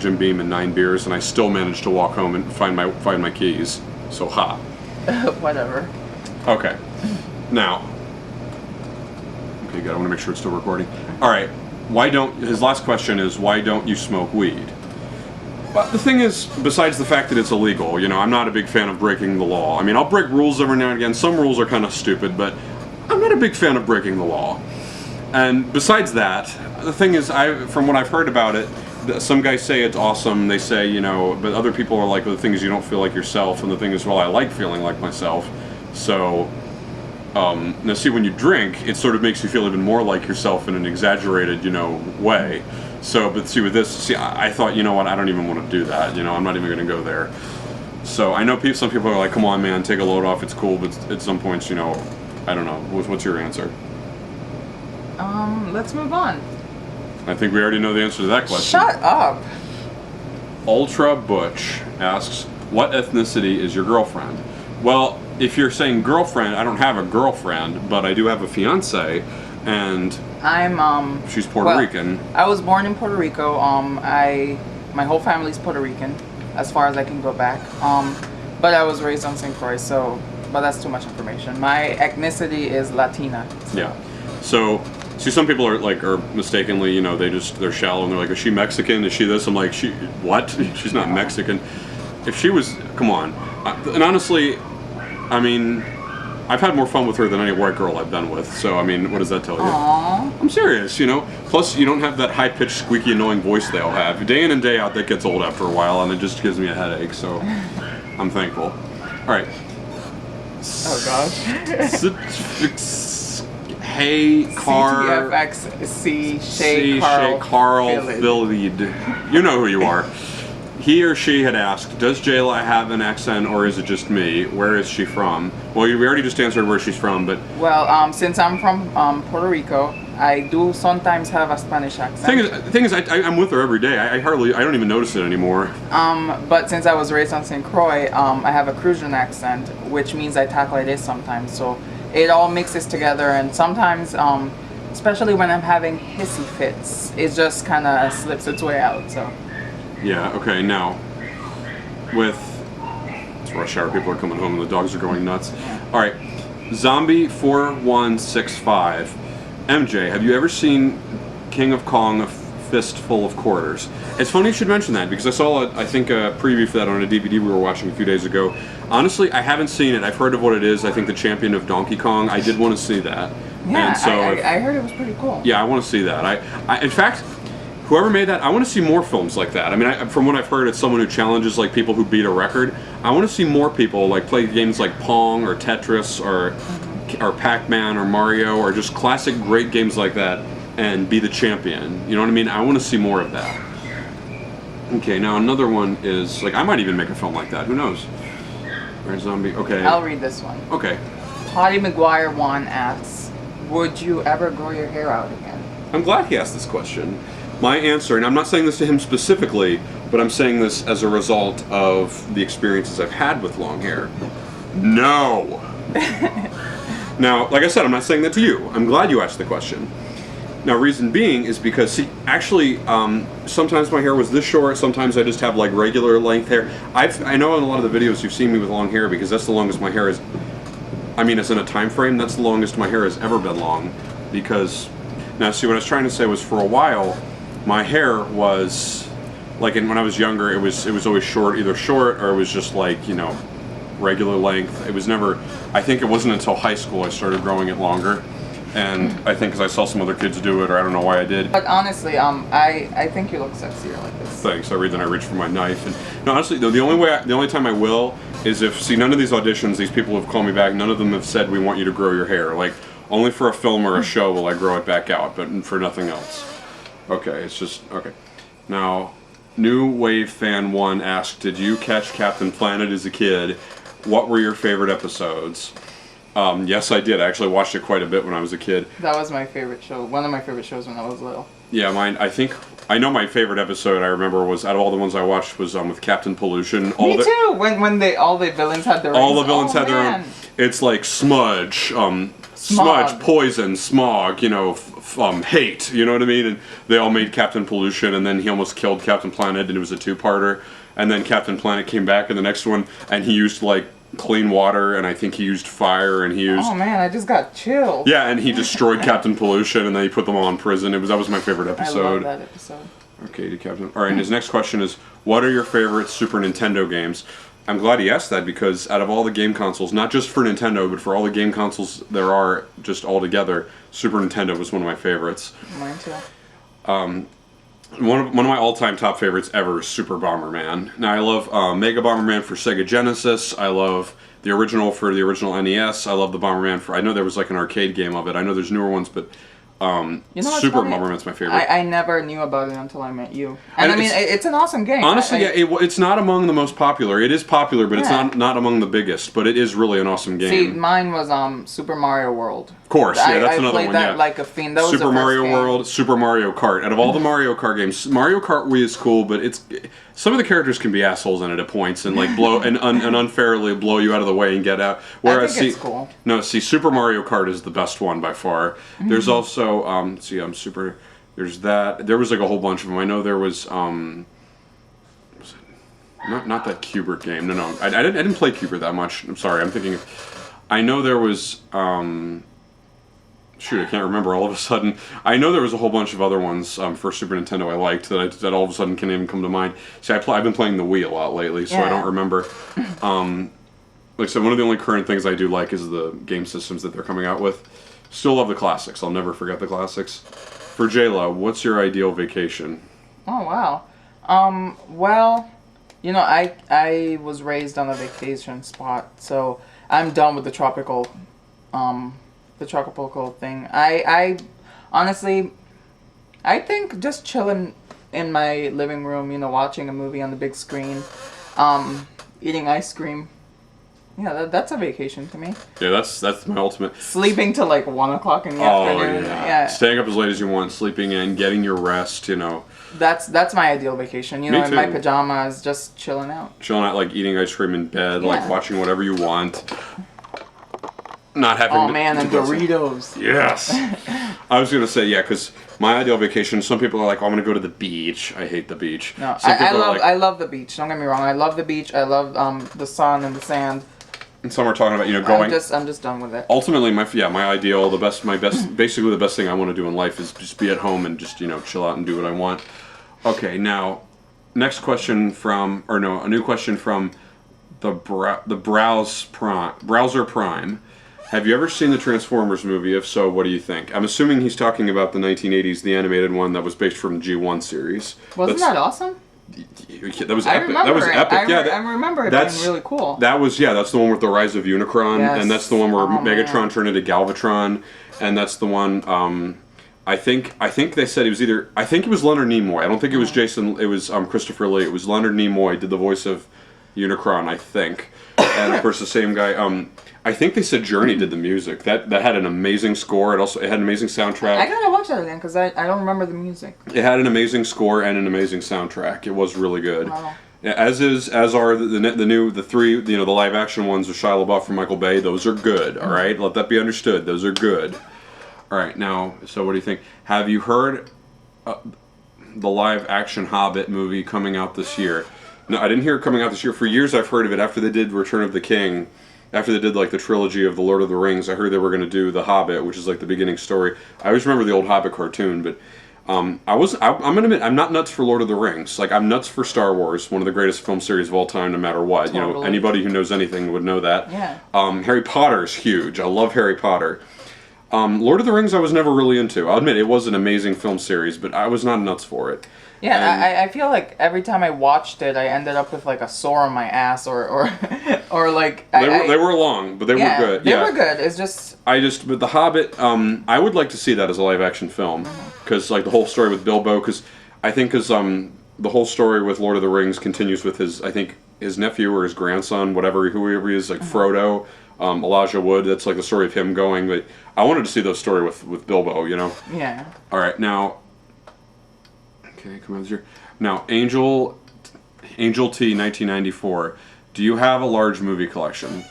Jim Beam and 9 beers, and I still managed to walk home and find my keys. So ha. Whatever. Okay. Now. Okay, good. I want to make sure it's still recording. All right. His last question is, why don't you smoke weed? Well, the thing is, besides the fact that it's illegal, I'm not a big fan of breaking the law. I mean, I'll break rules every now and again. Some rules are kind of stupid, but I'm not a big fan of breaking the law. And besides that, the thing is, from what I've heard about it, some guys say it's awesome. They say, but other people are like, well, the thing is, you don't feel like yourself. And the thing is, well, I like feeling like myself. So, now see, when you drink, it sort of makes you feel even more like yourself in an exaggerated, way. So, but see, with this, I thought, you know what, I don't even want to do that. I'm not even going to go there. So I know some people are like, come on, man, take a load off. It's cool. But at some points, I don't know. What's your answer? Let's move on. I think we already know the answer to that question. Shut up. Ultra Butch asks, what ethnicity is your girlfriend? Well, if you're saying girlfriend, I don't have a girlfriend, but I do have a fiance, and she's Puerto Rican. I was born in Puerto Rico. My whole family's Puerto Rican, as far as I can go back. But I was raised on St. Croix, but that's too much information. My ethnicity is Latina. So. Yeah. So, see, some people are mistakenly, they're shallow and they're like, is she Mexican? Is she this? I'm like, what? She's not Mexican. If she was, come on. And honestly, I mean, I've had more fun with her than any white girl I've been with. So, I mean, what does that tell you? Aww. I'm serious, Plus, you don't have that high-pitched, squeaky, annoying voice they all have. Day in and day out, that gets old after a while, and it just gives me a headache. So, I'm thankful. All right. Oh, gosh. Hey, CTFXC Carl Villid. You know who you are. He or she had asked, does Jayla have an accent or is it just me? Where is she from? Well, we already just answered where she's from, but... Well, since I'm from Puerto Rico, I do sometimes have a Spanish accent. Thing is, I'm with her every day. I don't even notice it anymore. But since I was raised on St. Croix, I have a Crucian accent, which means I talk like this sometimes. So it all mixes together, and sometimes, especially when I'm having hissy fits, it just kind of slips its way out, so... Yeah, okay, now, it's rush hour, people are coming home and the dogs are going nuts. Alright, Zombie4165. MJ, have you ever seen King of Kong, A Fistful of Quarters? It's funny you should mention that, because I saw, a preview for that on a DVD we were watching a few days ago. Honestly, I haven't seen it. I've heard of what it is. I think the champion of Donkey Kong. I did want to see that. Yeah, and so I heard it was pretty cool. Yeah, I want to see that. In fact... Whoever made that, I want to see more films like that. I mean, from what I've heard, it's someone who challenges people who beat a record. I want to see more people play games like Pong or Tetris or Pac-Man or Mario or just classic great games like that and be the champion. You know what I mean? I want to see more of that. Okay, now another one is I might even make a film like that. Who knows? Right, Zombie. Okay. I'll read this one. Okay. Potty McGuire 1 asks, would you ever grow your hair out again? I'm glad he asked this question. My answer, and I'm not saying this to him specifically, but I'm saying this as a result of the experiences I've had with long hair. No! Now, like I said, I'm not saying that to you. I'm glad you asked the question. Now, reason being is because, see, actually, sometimes my hair was this short, sometimes I just have regular length hair. I know in a lot of the videos you've seen me with long hair because that's the longest my hair is. I mean, it's in a time frame, that's the longest my hair has ever been long. Because, now see, what I was trying to say was for a while, my hair was, when I was younger, it was always short, either short or it was just regular length. It was never, I think it wasn't until high school I started growing it longer. And I think because I saw some other kids do it, or I don't know why I did. But honestly, I think you look sexier like this. Thanks. I reach for my knife. And no, honestly, though, the only time I will is if, see, none of these auditions, these people have called me back, none of them have said, we want you to grow your hair. Only for a film or a show will I grow it back out, but for nothing else. Okay, it's just, okay. Now, New Wave Fan 1 asked, did you catch Captain Planet as a kid? What were your favorite episodes? Yes, I did. I actually watched it quite a bit when I was a kid. That was my favorite show. One of my favorite shows when I was little. Yeah, mine. I know my favorite episode. I remember was out of all the ones I watched was with Captain Pollution. Me too. When all the villains had their all rings. the villains had their own. Man. It's like smudge, smudge, poison, smog. Hate. You know what I mean? And they all made Captain Pollution, and then he almost killed Captain Planet, and it was a two-parter. And then Captain Planet came back in the next one, and he used like clean water, and I think he used fire, and he used. Oh man, I just got chilled. Yeah, and he destroyed Captain Pollution, and then he put them all in prison. That was my favorite I episode. love that episode. Okay, to Captain. All right, and his next question is, what are your favorite Super Nintendo games? I'm glad he asked that because out of all the game consoles, not just for Nintendo, but for all the game consoles there are just all together, Super Nintendo was one of my favorites. Mine too. One of my all-time top favorites ever is Super Bomberman. Now I love Mega Bomberman for Sega Genesis. I love the original for the original NES. I love the Bomberman for. I know there was like an arcade game of it. I know there's newer ones, but Super Bomberman's my favorite. I never knew about it until I met you. And I mean, it's an awesome game. Honestly, it's not among the most popular. It is popular, but it's not among the biggest. But it is really an awesome game. See, mine was Super Mario World. Of course, yeah, that's another one. I played that like a fiend. That was Super the first Mario game. World, Super Mario Kart. Out of all the Mario Kart games, Mario Kart Wii is cool, but some of the characters can be assholes in it at points and like blow and unfairly blow you out of the way and get out. Whereas I think it's cool. No, Super Mario Kart is the best one by far. Mm-hmm. There's also Super. There's that. There was like a whole bunch of them. I know there was not that Cubert game. No. I didn't play Cubert that much. I'm sorry. I'm thinking. I know there was. Shoot, I can't remember all of a sudden. I know there was a whole bunch of other ones for Super Nintendo I liked that all of a sudden can't even come to mind. See, I've been playing the Wii a lot lately, so I don't remember. Like I said, one of the only current things I do like is the game systems that they're coming out with. Still love the classics. I'll never forget the classics. For Jayla, what's your ideal vacation? Oh, wow. Well, I was raised on a vacation spot, so I'm done with the tropical thing. I honestly, I think just chilling in my living room, watching a movie on the big screen, eating ice cream. Yeah, that's a vacation to me. Yeah, that's my ultimate. Sleeping till like 1 o'clock in the afternoon. Yeah. Staying up as late as you want, sleeping in, getting your rest. That's my ideal vacation. Me in too. my pajamas, just chilling out. Chilling out, like eating ice cream in bed, like watching whatever you want. Not having. Oh man, and Doritos. Yes. I was gonna say because my ideal vacation. Some people are like, I'm gonna go to the beach. I hate the beach. No, I love the beach. Don't get me wrong. I love the beach. I love the sun and the sand. And some are talking about going. I'm just done with it. Ultimately, my ideal, basically the best thing I want to do in life is just be at home and just chill out and do what I want. Okay, now, next question a new question from the Browser Prime. Have you ever seen the Transformers movie? If so, what do you think? I'm assuming he's talking about the 1980s, the animated one that was based from the G1 series. Wasn't that awesome? That was epic. That was epic. I remember it being really cool. That's the one with the rise of Unicron, yes. and that's the one where Megatron turned into Galvatron, and that's the one. I think they said he was either. I think it was Leonard Nimoy. I don't think it was Jason. It was Christopher Lee. It was Leonard Nimoy did the voice of Unicron, I think, and of course the same guy. I think they said Journey did the music. That had an amazing score. It had an amazing soundtrack. I gotta watch that again because I don't remember the music. It had an amazing score and an amazing soundtrack. It was really good. Wow. As are the three the live action ones with Shia LaBeouf and Michael Bay. Those are good. All right, let that be understood. Those are good. All right, now, so what do you think? Have you heard the live action Hobbit movie coming out this year? No, I didn't hear it coming out this year. For years, I've heard of it. After they did Return of the King. After they did like the trilogy of the Lord of the Rings, I heard they were going to do The Hobbit, which is like the beginning story. I always remember the old Hobbit cartoon, but I'm going to admit I'm not nuts for Lord of the Rings. Like I'm nuts for Star Wars, one of the greatest film series of all time, no matter what. Totally. Anybody who knows anything would know that. Yeah. Harry Potter's huge. I love Harry Potter. Lord of the Rings I was never really into. I'll admit it was an amazing film series, but I was not nuts for it. Yeah, I feel like every time I watched it, I ended up with like a sore on my ass or like. They were long, but they were good. They were good. It's just. But The Hobbit, I would like to see that as a live action film, because like the whole story with Bilbo, because the whole story with Lord of the Rings continues with his nephew or his grandson, whoever he is, like Frodo, Elijah Wood. That's like the story of him going. But I wanted to see the story with Bilbo, Yeah. All right, now. Okay, come out here. Now, Angel T, 1994. Do you have a large movie collection?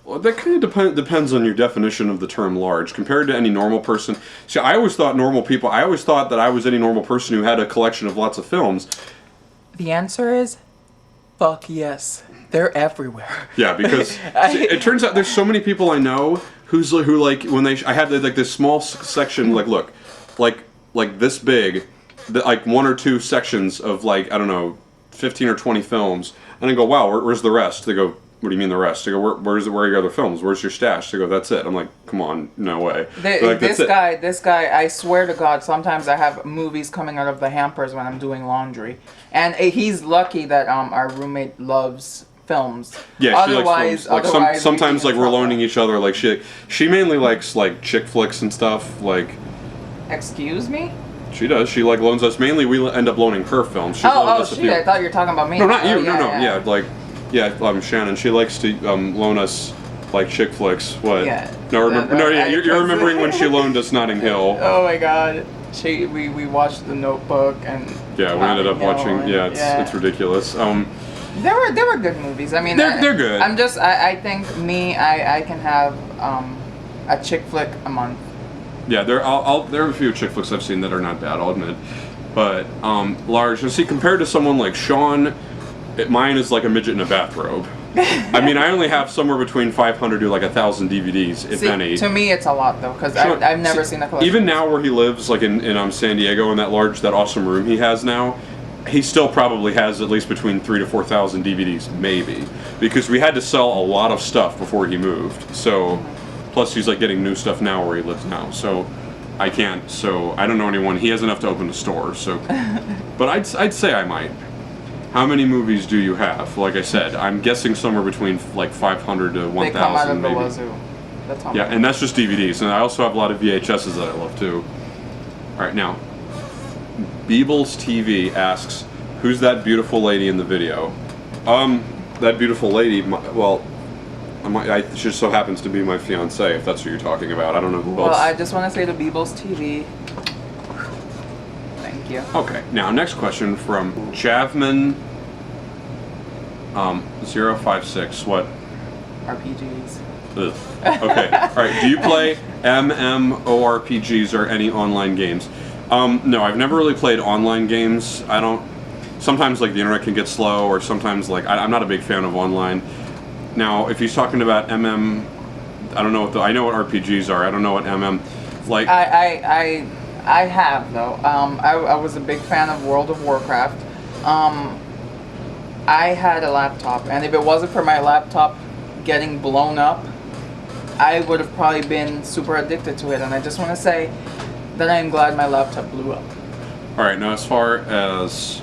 Well, that kind of depends on your definition of the term large. Compared to any normal person. See, I always thought I always thought that I was any normal person who had a collection of lots of films. The answer is, fuck yes. They're everywhere. Yeah, because see, it turns out there's so many people I know who like when I have like this small section, like look, like this big, like 1 or 2 sections of like, I don't know, 15 or 20 films, and I go, wow, where's the rest? They go, what do you mean the rest? I go, where are your other films? Where's your stash? They go, that's it. I'm like, come on, no way. Like, this guy, I swear to God, sometimes I have movies coming out of the hampers when I'm doing laundry, and he's lucky that our roommate loves films. Yeah, she likes films. Like sometimes like we're loaning each other. Like she mainly likes like chick flicks and stuff. Like, excuse me. She does. She like loans us. Mainly, we end up loaning her films. She's oh shit! I thought you were talking about me. No, not you. Yeah, like, yeah. Shannon. She likes to loan us like chick flicks. What? Yeah. No, remember? No, yeah. You're remembering when she loaned us Notting Hill. Oh my God. We watched The Notebook and. Yeah, we ended up watching. Yeah, it's ridiculous. There were good movies. I mean, they're good. I think I can have a chick flick a month. Yeah, there are a few chick flicks I've seen that are not bad, I'll admit. But large, and see, compared to someone like Sean, mine is like a midget in a bathrobe. I mean, I only have somewhere between 500 to like 1,000 DVDs, if any. To me, it's a lot though, because I've never seen a collection. Even now, where he lives, like in San Diego, in that awesome room he has now, he still probably has at least between 3,000 to 4,000 DVDs, maybe, because we had to sell a lot of stuff before he moved. So. Plus, he's like getting new stuff now where he lives now, so I can't. So I don't know anyone. He has enough to open a store. So, but I'd say I might. How many movies do you have? Like I said, I'm guessing somewhere between like 500 to 1,000. They come out of the wazoo. That's how and that's just DVDs. And I also have a lot of VHSs that I love too. All right, now, Beebles TV asks, "Who's that beautiful lady in the video?" That beautiful lady. Well. I just so happens to be my fiance, if that's what you're talking about. I don't know who else. Well, I just want to say to Beebles TV, thank you. Okay, now next question from Javman 056. What? RPGs. Ugh. Okay, alright. Do you play MMORPGs or any online games? No, I've never really played online games. I don't. Sometimes like the internet can get slow, or sometimes like I'm not a big fan of online. Now, if he's talking about MM, I don't know what I know what RPGs are. I don't know what MM. Like I have though. I was a big fan of World of Warcraft. I had a laptop, and if it wasn't for my laptop getting blown up, I would have probably been super addicted to it. And I just want to say that I am glad my laptop blew up. All right, now as far as